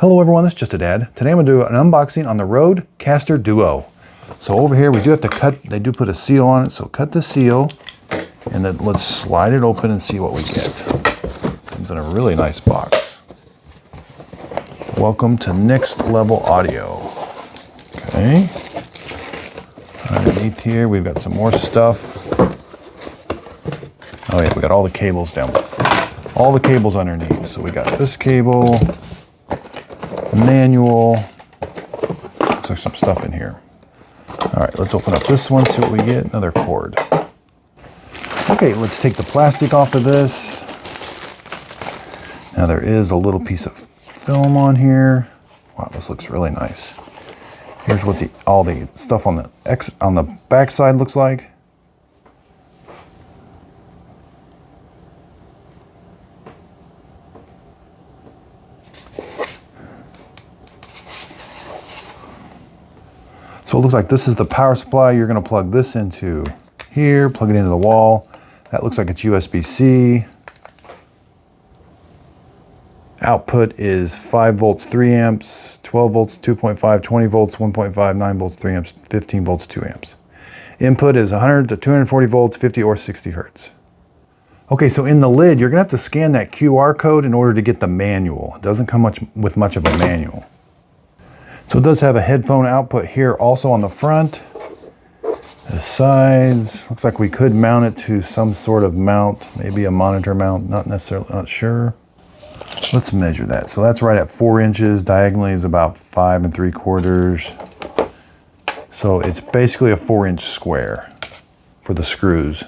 Hello everyone, this is Just a Dad. Today I'm going to do an unboxing on the RODECaster Duo. So over here we do have to cut, they do put a seal on it, so cut the seal and then let's slide it open and see what we get. Comes in a really nice box. Welcome to Next Level Audio. Okay. Underneath here we've got some more stuff. Oh yeah, we got all the cables down. All the cables underneath. So we got this cable, manual, looks like some stuff in here. All right, let's open up this one, see what we get. Another cord. Okay, let's take the plastic off of this. Now there is a little piece of film on here. Wow, this looks really nice. Here's what all the stuff on the back side looks like. So it looks like this is the power supply. You're going to plug this into here, plug it into the wall. That looks like it's USB-C. Output is 5 volts, 3 amps, 12 volts, 2.5, 20 volts, 1.5, 9 volts, 3 amps, 15 volts, 2 amps. Input is 100 to 240 volts, 50 or 60 hertz. Okay, so in the lid, you're going to have to scan that QR code in order to get the manual. It doesn't come with much of a manual. So it does have a headphone output here also on the front. The sides, looks like we could mount it to some sort of mount, maybe a monitor mount, not sure. Let's measure that. So that's right at 4 inches, diagonally is about 5 3/4. So it's basically a 4-inch square for the screws.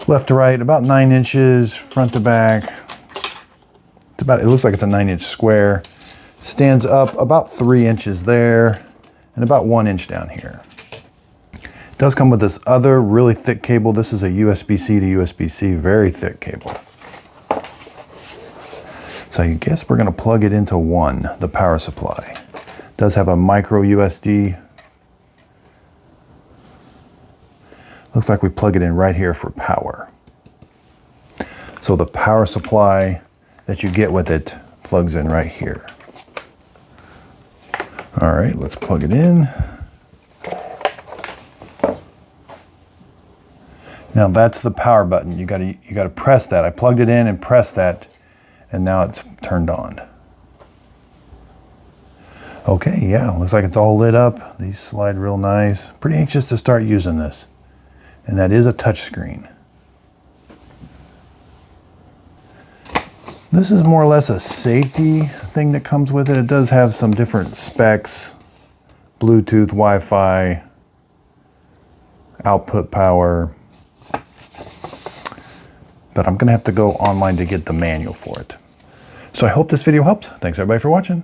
Left to right, about 9 inches, front to back. It looks like it's a 9-inch square. Stands up about 3 inches there and about 1 inch down here. It does come with this other really thick cable. This is a USB-C to USB-C, very thick cable. So I guess we're going to plug it into the power supply. It does have a micro USB. Looks like we plug it in right here for power. So the power supply that you get with it plugs in right here. All right, let's plug it in. Now that's the power button. You gotta press that. I plugged it in and pressed that, and now it's turned on. Okay, yeah, looks like it's all lit up. These slide real nice. Pretty anxious to start using this. And that is a touch screen. This is more or less a safety thing that comes with it. It does have some different specs, Bluetooth, Wi-Fi, output power, but I'm gonna have to go online to get the manual for it. So I hope this video helped. Thanks everybody for watching.